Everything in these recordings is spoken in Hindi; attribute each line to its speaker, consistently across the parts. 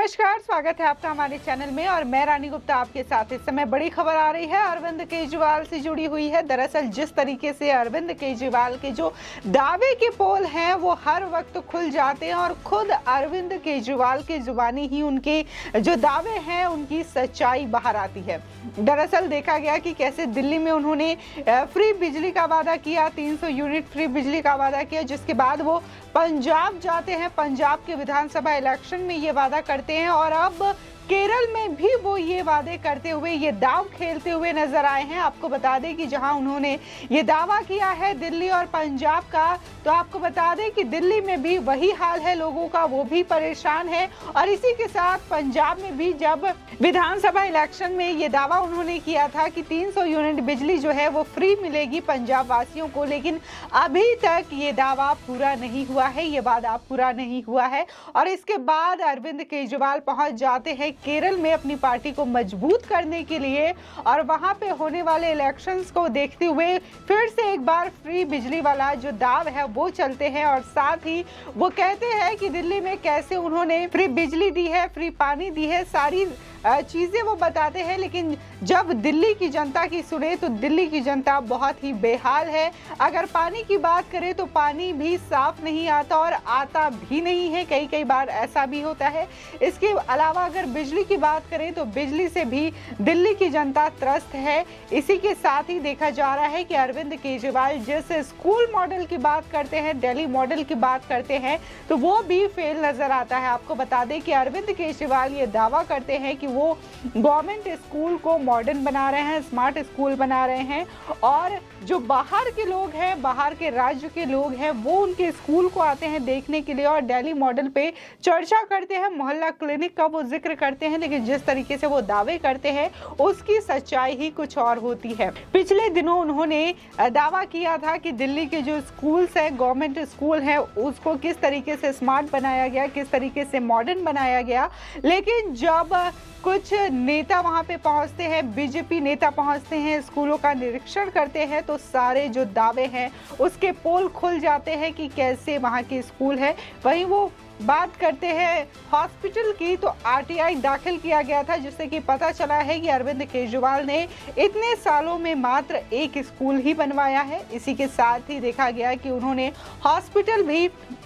Speaker 1: नमस्कार, स्वागत है आपका हमारे चैनल में और मैं रानी गुप्ता आपके साथ। इस समय बड़ी खबर आ रही है अरविंद केजरीवाल से जुड़ी हुई है। दरअसल जिस तरीके से अरविंद केजरीवाल के जो दावे के पोल हैं वो हर वक्त खुल जाते हैं और खुद अरविंद केजरीवाल की जुबानी ही उनके जो दावे हैं उनकी सच्चाई बाहर आती है। दरअसल देखा गया कि कैसे दिल्ली में उन्होंने फ्री बिजली का वादा किया, 300 यूनिट फ्री बिजली का वादा किया, जिसके बाद वो पंजाब जाते हैं। पंजाब के विधानसभा इलेक्शन में ये वादा करते हैं और अब केरल में भी वो ये वादे करते हुए, ये दाव खेलते हुए नजर आए हैं। आपको बता दें कि जहां उन्होंने ये दावा किया है दिल्ली और पंजाब का, तो आपको बता दें कि दिल्ली में भी वही हाल है लोगों का, वो भी परेशान है। और इसी के साथ पंजाब में भी जब विधानसभा इलेक्शन में ये दावा उन्होंने किया था कि 300 यूनिट बिजली जो है वो फ्री मिलेगी पंजाब वासियों को, लेकिन अभी तक ये दावा पूरा नहीं हुआ है, ये वादा पूरा नहीं हुआ है। और इसके बाद अरविंद केजरीवाल पहुंच जाते हैं केरल में अपनी पार्टी को मजबूत करने के लिए और वहां पे होने वाले इलेक्शंस को देखते हुए फिर से एक बार फ्री बिजली वाला जो दाव है वो चलते हैं। और साथ ही वो कहते हैं कि दिल्ली में कैसे उन्होंने फ्री बिजली दी है, फ्री पानी दी है, सारी चीजें वो बताते हैं। लेकिन जब दिल्ली की जनता की सुने तो दिल्ली की जनता बहुत ही बेहाल है। अगर पानी की बात करें तो पानी भी साफ नहीं आता और आता भी नहीं है, कई बार ऐसा भी होता है। इसके अलावा अगर बिजली की बात करें तो बिजली से भी दिल्ली की जनता त्रस्त है। इसी के साथ ही देखा जा रहा है कि अरविंद केजरीवाल जिस स्कूल मॉडल की बात करते हैं, दिल्ली मॉडल की बात करते हैं, तो वो भी फेल नजर आता है। आपको बता दें कि अरविंद केजरीवाल ये दावा करते हैं कि वो गवर्नमेंट स्कूल को मॉडर्न बना रहे हैं, स्मार्ट स्कूल बना रहे हैं और जो बाहर के लोग हैं, बाहर के राज्य के लोग हैं, वो उनके स्कूल को आते हैं देखने के लिए और दिल्ली मॉडल पे चर्चा करते हैं, मोहल्ला क्लिनिक का वो जिक्र करते हैं। लेकिन जिस तरीके से वो दावे करते हैं उसकी सच्चाई ही कुछ और होती है। पिछले दिनों उन्होंने दावा किया था कि दिल्ली के जो स्कूल्स है, गवर्नमेंट स्कूल है, उसको किस तरीके से स्मार्ट बनाया गया, किस तरीके से मॉडर्न बनाया गया। लेकिन जब कुछ नेता वहां पे पहुंचते हैं, बीजेपी नेता पहुंचते हैं, स्कूलों का निरीक्षण करते हैं, तो सारे जो दावे हैं उसके पोल खुल जाते हैं कि कैसे वहां के स्कूल है। वहीं वो बात करते हैं हॉस्पिटल की, तो आरटीआई दाखिल किया गया था जिससे कि पता चला है कि अरविंद केजरीवाल ने इतने सालों में मात्र एक स्कूल ही बनवाया है। इसी के साथ ही देखा गया कि उन्होंने हॉस्पिटल भी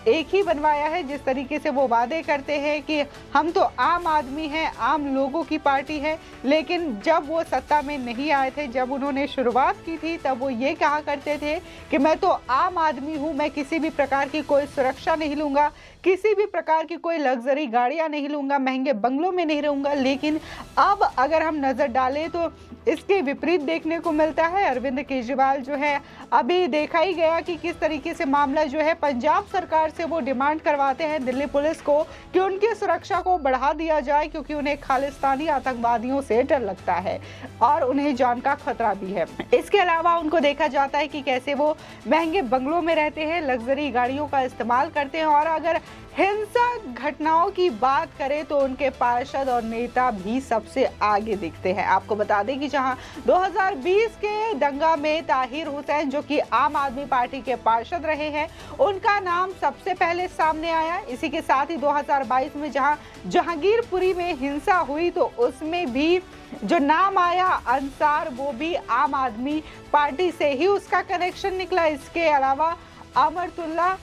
Speaker 1: एक ही बनवाया है। जिस तरीके से वो वादे करते हैं कि हम तो आम आदमी हैं, आम लोगों की पार्टी है, लेकिन जब वो सत्ता में नहीं आए थे, जब उन्होंने शुरुआत की थी, तब वो ये कहा करते थे कि मैं तो आम आदमी हूँ, मैं किसी भी प्रकार की कोई सुरक्षा नहीं लूंगा, किसी भी प्रकार की कोई लग्जरी गाड़ियां नहीं लूंगा, महंगे बंगलों में नहीं रहूंगा। लेकिन अब अगर हम नजर डालें तो इसके विपरीत देखने को मिलता है। अरविंद केजरीवाल जो है, अभी देखा ही गया कि किस तरीके से मामला जो है पंजाब सरकार से वो डिमांड करवाते हैं दिल्ली पुलिस को कि उनकी सुरक्षा को बढ़ा दिया जाए, क्योंकि उन्हें खालिस्तानी आतंकवादियों से डर लगता है और उन्हें जान का खतरा भी है। इसके अलावा उनको देखा जाता है कि कैसे वो महंगे बंगलों में रहते हैं, लग्जरी गाड़ियों का इस्तेमाल करते हैं और अगर हिंसक घटनाओं की बात करें तो उनके पार्षद और नेता भी सबसे आगे दिखते हैं। आपको बता दें कि जहां 2020 के दंगा में ताहिर हुसैन जो कि आम आदमी पार्टी के पार्षद रहे हैं, उनका नाम सबसे पहले सामने आया। इसी के साथ ही 2022 में जहां जहांगीरपुरी में हिंसा हुई तो उसमें भी जो नाम आया अंसार, वो भी आम आदमी पार्टी से ही उसका कनेक्शन निकला। इसके अलावा अमरतुल्ला,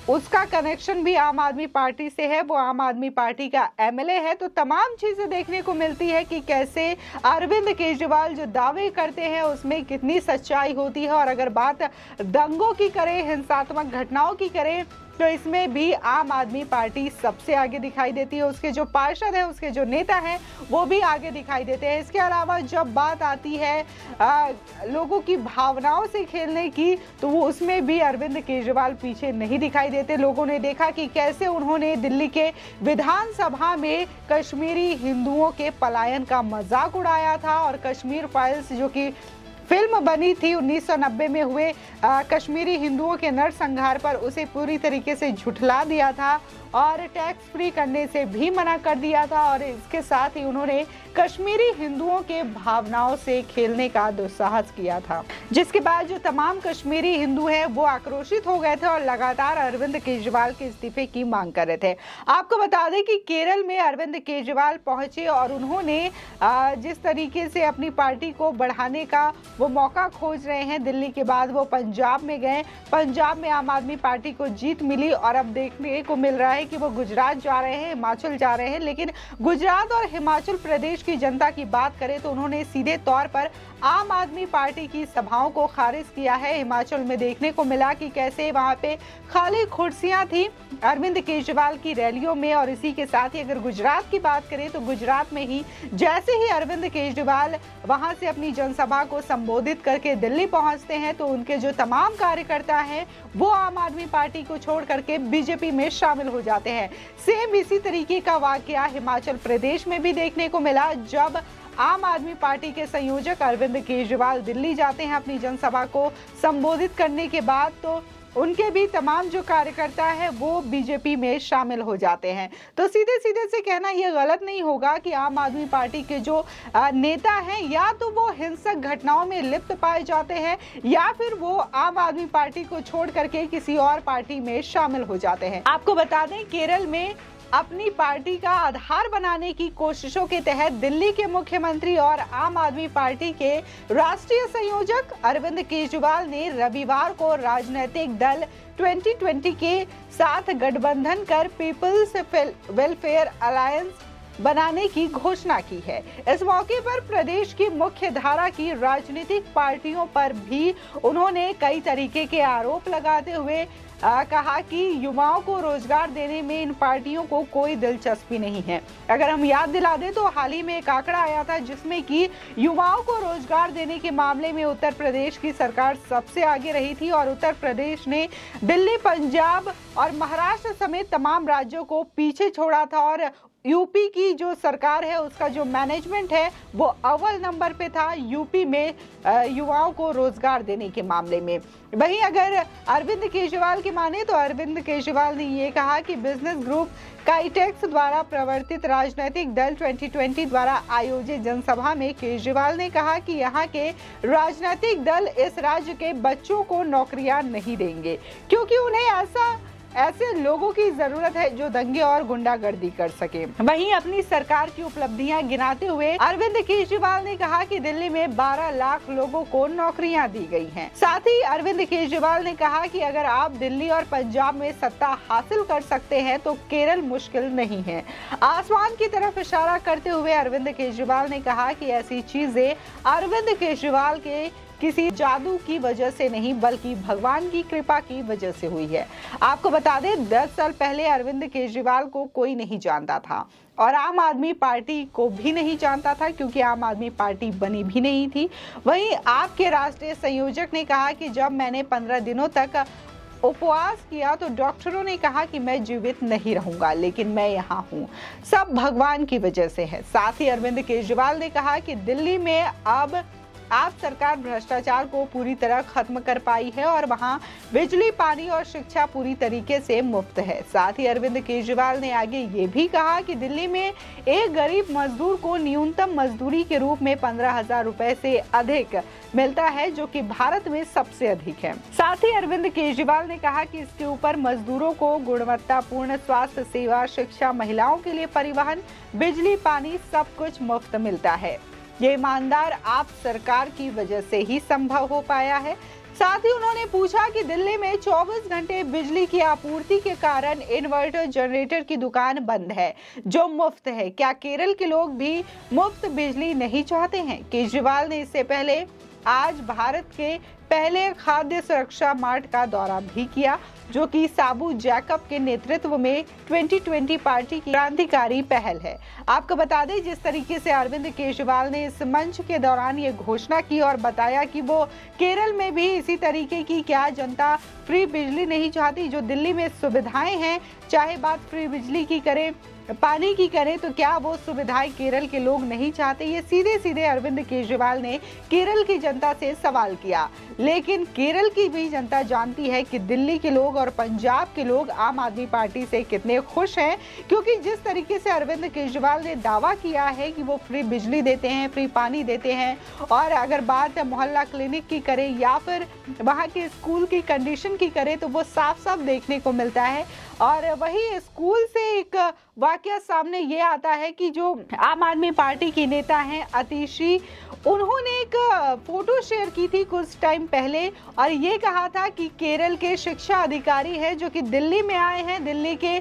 Speaker 1: उसका कनेक्शन भी आम आदमी पार्टी से है, वो आम आदमी पार्टी का एमएलए है। तो तमाम चीजें देखने को मिलती है कि कैसे अरविंद केजरीवाल जो दावे करते हैं उसमें कितनी सच्चाई होती है। और अगर बात दंगों की करें, हिंसात्मक घटनाओं की करें, तो इसमें भी आम आदमी पार्टी सबसे आगे दिखाई देती है। उसके जो पार्षद हैं, उसके जो नेता हैं, वो भी आगे दिखाई देते हैं। इसके अलावा जब बात आती है लोगों की भावनाओं से खेलने की, तो वो उसमें भी अरविंद केजरीवाल पीछे नहीं दिखाई देते। लोगों ने देखा कि कैसे उन्होंने दिल्ली के विधानसभा में कश्मीरी हिंदुओं के पलायन का मजाक उड़ाया था और कश्मीर फाइल्स जो कि फिल्म बनी थी 1990 में हुए कश्मीरी हिंदुओं के नरसंहार पर, उसे पूरी तरीके से झुठला दिया था और टैक्स फ्री करने से भी मना कर दिया था। और इसके साथ ही उन्होंने कश्मीरी हिंदुओं के भावनाओं से खेलने का दुस्साहस किया था, जिसके बाद जो तमाम कश्मीरी हिंदू हैं वो आक्रोशित हो गए थे और लगातार अरविंद केजरीवाल के इस्तीफे की मांग कर रहे थे। आपको बता दें कि केरल में अरविंद केजरीवाल पहुंचे और उन्होंने जिस तरीके से अपनी पार्टी को बढ़ाने का वो मौका खोज रहे हैं, दिल्ली के बाद वो पंजाब में गए। पंजाब में आम आदमी पार्टी को जीत मिली और अब देखने को मिल रहा है कि वो गुजरात जा रहे हैं, हिमाचल जा रहे हैं। लेकिन गुजरात और हिमाचल प्रदेश की जनता की बात करें तो उन्होंने सीधे तौर पर आम आदमी पार्टी की सभाओं को खारिज किया है। हिमाचल में देखने को मिला कि कैसे वहां पे खाली कुर्सियां थी अरविंद केजरीवाल की रैलियों में। और इसी के साथ ही अगर गुजरात की बात करें तो गुजरात में ही जैसे ही अरविंद केजरीवाल वहां से अपनी जनसभा को संबोधित करके दिल्ली पहुंचते हैं तो उनके जो तमाम कार्यकर्ता हैं वो आम आदमी पार्टी को छोड़ करके बीजेपी में शामिल हो जाते हैं। सेम इसी तरीके का वाकया हिमाचल प्रदेश में भी देखने को मिला, जब आम आदमी पार्टी के संयोजक अरविंद केजरीवाल दिल्ली जाते हैं अपनी जनसभा को संबोधित करने के बाद, तो उनके भी तमाम जो कार्यकर्ता है वो बीजेपी में शामिल हो जाते हैं। तो सीधे सीधे से कहना यह गलत नहीं होगा कि आम आदमी पार्टी के जो नेता हैं या तो वो हिंसक घटनाओं में लिप्त पाए जाते हैं या फिर वो आम आदमी पार्टी को छोड़ करके किसी और पार्टी में शामिल हो जाते हैं। आपको बता दें केरल में अपनी पार्टी का आधार बनाने की कोशिशों के तहत दिल्ली के मुख्यमंत्री और आम आदमी पार्टी के राष्ट्रीय संयोजक अरविंद केजरीवाल ने रविवार को राजनीतिक दल 2020 के साथ गठबंधन कर पीपल्स वेलफेयर अलायंस बनाने की घोषणा की है। इस मौके पर प्रदेश की मुख्य धारा की राजनीतिक पार्टियों पर भी उन्होंने कई तरीके के आरोप लगाते हुए कहा कि युवाओं को रोजगार देने में इन पार्टियों को कोई दिलचस्पी नहीं है। अगर हम याद दिला दें तो हाल ही में एक आंकड़ा आया था जिसमें कि युवाओं को रोजगार देने के मामले में उत्तर प्रदेश की सरकार सबसे आगे रही थी और उत्तर प्रदेश ने दिल्ली, पंजाब और महाराष्ट्र समेत तमाम राज्यों को पीछे छोड़ा था। और यूपी की जो सरकार है उसका जो मैनेजमेंट है वो अव्वल नंबर पे था यूपी में युवाओं को रोजगार देने के मामले में। वहीं अगर अरविंद केजरीवाल की माने तो अरविंद केजरीवाल ने ये कहा कि बिजनेस ग्रुप काइटेक्स द्वारा प्रवर्तित राजनीतिक दल 2020 द्वारा आयोजित जनसभा में केजरीवाल ने कहा कि यहाँ के राजनीतिक दल इस राज्य के बच्चों को नौकरियां नहीं देंगे क्योंकि उन्हें ऐसे लोगों की जरूरत है जो दंगे और गुंडागर्दी कर सके। वहीं अपनी सरकार की उपलब्धियां गिनाते हुए अरविंद केजरीवाल ने कहा कि दिल्ली में 12 लाख लोगों को नौकरियां दी गई हैं। साथ ही अरविंद केजरीवाल ने कहा कि अगर आप दिल्ली और पंजाब में सत्ता हासिल कर सकते हैं तो केरल मुश्किल नहीं है। आसमान की तरफ इशारा करते हुए अरविंद केजरीवाल ने कहा कि ऐसी चीजें अरविंद केजरीवाल के किसी जादू की वजह से नहीं बल्कि भगवान की कृपा की वजह से हुई है। आपको बता दें 10 साल पहले अरविंद केजरीवाल को कोई नहीं जानता था और आम आदमी पार्टी को भी नहीं जानता था क्योंकि आम आदमी पार्टी बनी भी नहीं थी। वहीं आपके राष्ट्रीय संयोजक ने कहा कि जब मैंने 15 दिनों तक उपवास किया तो डॉक्टरों ने कहा कि मैं जीवित नहीं रहूंगा, लेकिन मैं यहाँ हूँ, सब भगवान की वजह से है। साथ ही अरविंद केजरीवाल ने कहा कि दिल्ली में अब आप सरकार भ्रष्टाचार को पूरी तरह खत्म कर पाई है और वहां बिजली, पानी और शिक्षा पूरी तरीके से मुफ्त है। साथ ही अरविंद केजरीवाल ने आगे ये भी कहा कि दिल्ली में एक गरीब मजदूर को न्यूनतम मजदूरी के रूप में 15,000 रुपए से अधिक मिलता है, जो कि भारत में सबसे अधिक है। साथ ही अरविंद केजरीवाल ने कहा कि इसके ऊपर मजदूरों को गुणवत्तापूर्ण स्वास्थ्य सेवा, शिक्षा, महिलाओं के लिए परिवहन, बिजली, पानी सब कुछ मुफ्त मिलता है। ये ईमानदार आप सरकार की वजह से ही संभव हो पाया है। साथ ही उन्होंने पूछा कि दिल्ली में 24 घंटे बिजली की आपूर्ति के कारण इन्वर्टर जनरेटर की दुकान बंद है जो मुफ्त है। क्या केरल के लोग भी मुफ्त बिजली नहीं चाहते हैं? केजरीवाल ने इससे पहले आज भारत के पहले खाद्य सुरक्षा मार्ट का दौरा भी किया, जो कि साबू जैकब के नेतृत्व में 2020 पार्टी की क्रांतिकारी पहल है। आपको बता दें जिस तरीके से अरविंद केजरीवाल ने इस मंच के दौरान ये घोषणा की और बताया कि वो केरल में भी इसी तरीके की क्या जनता फ्री बिजली नहीं चाहती, जो दिल्ली में सुविधाएं हैं, चाहे बात फ्री बिजली की करें, पानी की करें तो क्या वो सुविधाएं केरल के लोग नहीं चाहते? ये सीधे सीधे अरविंद केजरीवाल ने केरल की जनता से सवाल किया। लेकिन केरल की भी जनता जानती है कि दिल्ली के लोग और पंजाब के लोग आम आदमी पार्टी से कितने खुश हैं, क्योंकि जिस तरीके से अरविंद केजरीवाल ने दावा किया है कि वो फ्री बिजली देते हैं, फ्री पानी देते हैं, और अगर बात मोहल्ला क्लिनिक की करें या फिर वहाँ के स्कूल की कंडीशन की करें तो वो साफ साफ देखने को मिलता है। और वही स्कूल से एक वाकया सामने ये आता है कि जो आम आदमी पार्टी की नेता हैं अतिशी, उन्होंने एक फोटो शेयर की थी कुछ टाइम पहले और ये कहा था कि केरल के शिक्षा अधिकारी हैं जो कि दिल्ली में आए हैं दिल्ली के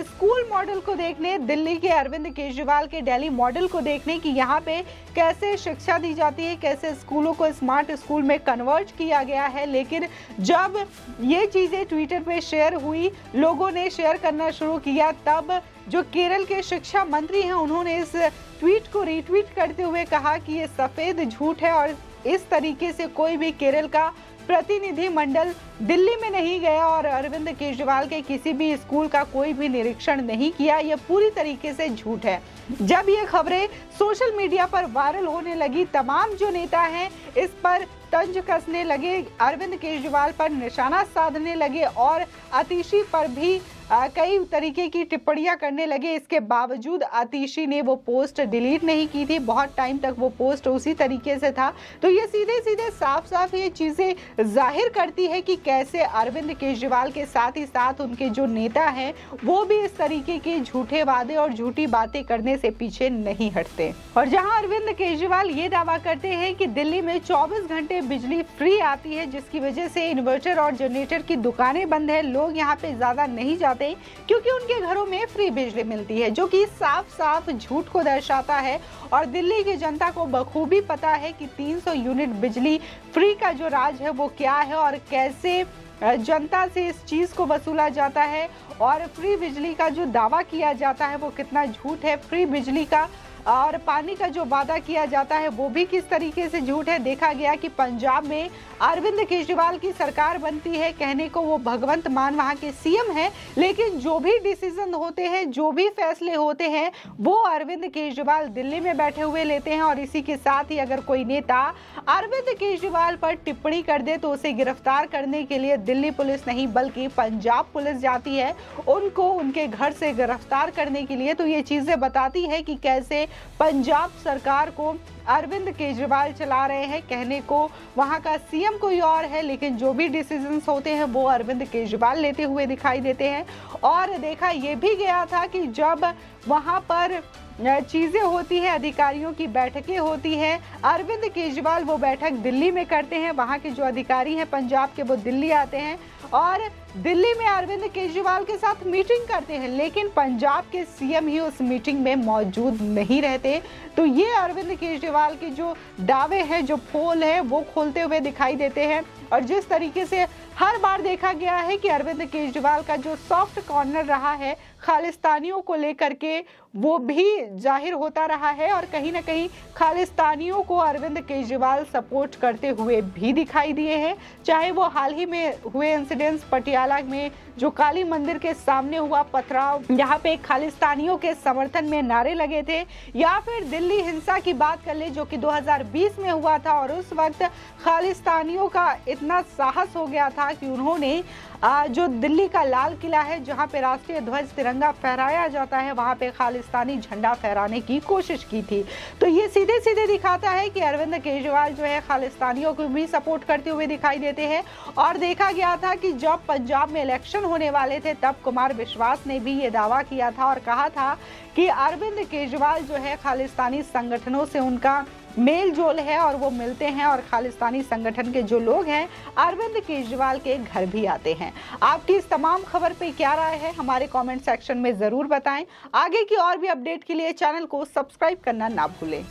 Speaker 1: स्कूल मॉडल को देखने, दिल्ली के अरविंद केजरीवाल के दिल्ली मॉडल को देखने कि यहाँ पे कैसे शिक्षा दी जाती है, कैसे स्कूलों को स्मार्ट स्कूल में कन्वर्ट किया गया है। लेकिन जब ये चीज़ें ट्विटर पे शेयर हुई, लोगों ने शेयर करना शुरू किया, तब जो केरल के शिक्षा मंत्री हैं उन्होंने इस ट्वीट को रीट्वीट करते हुए कहा कि ये सफेद झूठ है और इस तरीके से कोई भी केरल का प्रतिनिधि मंडल दिल्ली में नहीं गया और अरविंद केजरीवाल के किसी भी स्कूल का कोई भी निरीक्षण नहीं किया। यह पूरी तरीके से झूठ है। जब ये खबरें सोशल मीडिया पर वायरल होने लगी, तमाम जो नेता हैं इस पर तंज कसने लगे, अरविंद केजरीवाल पर निशाना साधने लगे और अतिशी पर भी कई तरीके की टिप्पणियां करने लगे। इसके बावजूद अतिशी ने वो पोस्ट डिलीट नहीं की थी, बहुत टाइम तक वो पोस्ट उसी तरीके से था। तो ये सीधे सीधे साफ साफ ये चीज़ें जाहिर करती है कि कैसे अरविंद केजरीवाल के साथ ही साथ उनके जो नेता हैं वो भी इस तरीके के झूठे वादे और झूठी बातें करने से पीछे नहीं हटते। और जहां अरविंद केजरीवाल ये दावा करते हैं कि दिल्ली में 24 घंटे बिजली फ्री आती है, जिसकी वजह से इन्वर्टर और जनरेटर की दुकानें बंद है, लोग यहाँ पे ज्यादा नहीं जाते क्योंकि उनके घरों में फ्री बिजली मिलती है, जो कि साफ साफ झूठ को दर्शाता है। और दिल्ली की जनता को बखूबी पता है कि 300 यूनिट बिजली फ्री का जो राज है वो क्या है और कैसे जनता से इस चीज को वसूला जाता है और फ्री बिजली का जो दावा किया जाता है वो कितना झूठ है। फ्री बिजली का और पानी का जो वादा किया जाता है वो भी किस तरीके से झूठ है। देखा गया कि पंजाब में अरविंद केजरीवाल की सरकार बनती है, कहने को वो भगवंत मान वहाँ के सीएम हैं, लेकिन जो भी डिसीजन होते हैं, जो भी फैसले होते हैं वो अरविंद केजरीवाल दिल्ली में बैठे हुए लेते हैं। और इसी के साथ ही अगर कोई नेता अरविंद केजरीवाल पर टिप्पणी कर दे तो उसे गिरफ्तार करने के लिए दिल्ली पुलिस नहीं बल्कि पंजाब पुलिस जाती है उनको उनके घर से गिरफ्तार करने के लिए। तो ये चीजें बताती है कि कैसे पंजाब सरकार को अरविंद केजरीवाल चला रहे हैं, कहने को वहां का सीएम कोई और है, लेकिन जो भी डिसीजंस होते हैं वो अरविंद केजरीवाल लेते हुए दिखाई देते हैं। और देखा ये भी गया था कि जब वहां पर चीजें होती है, अधिकारियों की बैठकें होती हैं, अरविंद केजरीवाल वो बैठक दिल्ली में करते हैं, वहां के जो अधिकारी हैं पंजाब के वो दिल्ली आते हैं और दिल्ली में अरविंद केजरीवाल के साथ मीटिंग करते हैं, लेकिन पंजाब के सीएम ही उस मीटिंग में मौजूद नहीं रहते। तो ये अरविंद केजरीवाल के जो दावे हैं, जो पोल है वो खोलते हुए दिखाई देते हैं। और जिस तरीके से हर बार देखा गया है कि अरविंद केजरीवाल का जो सॉफ्ट कॉर्नर रहा है खालिस्तानियों को लेकर के वो भी जाहिर होता रहा है और कहीं ना कहीं खालिस्तानियों को अरविंद केजरीवाल सपोर्ट करते हुए भी दिखाई दिए हैं। चाहे वो हाल ही में हुए इंसिडेंट्स पटियाला में जो काली मंदिर के सामने हुआ पथराव, यहाँ पे खालिस्तानियों के समर्थन में नारे लगे थे, या फिर दिल्ली हिंसा की बात कर ले जो कि 2020 में हुआ था और उस वक्त खालिस्तानियों का इतना साहस हो गया था कि उन्होंने जो दिल्ली का लाल किला है जहाँ पे राष्ट्रीय ध्वज तिरंगा फहराया जाता है वहाँ पे खालिस्तानी झंडा फहराने की कोशिश की थी। तो ये सीधे सीधे दिखाता है कि अरविंद केजरीवाल जो है खालिस्तानियों को भी सपोर्ट करते हुए दिखाई देते हैं। और देखा गया था कि जब पंजाब में इलेक्शन होने वाले थे तब कुमार विश्वास ने भी ये दावा किया था और कहा था कि अरविंद केजरीवाल जो है खालिस्तानी संगठनों से उनका मेल जोल है और वो मिलते हैं और खालिस्तानी संगठन के जो लोग हैं अरविंद केजरीवाल के घर भी आते हैं। आपकी इस तमाम खबर पे क्या राय है हमारे कमेंट सेक्शन में जरूर बताएं। आगे की और भी अपडेट के लिए चैनल को सब्सक्राइब करना ना भूलें।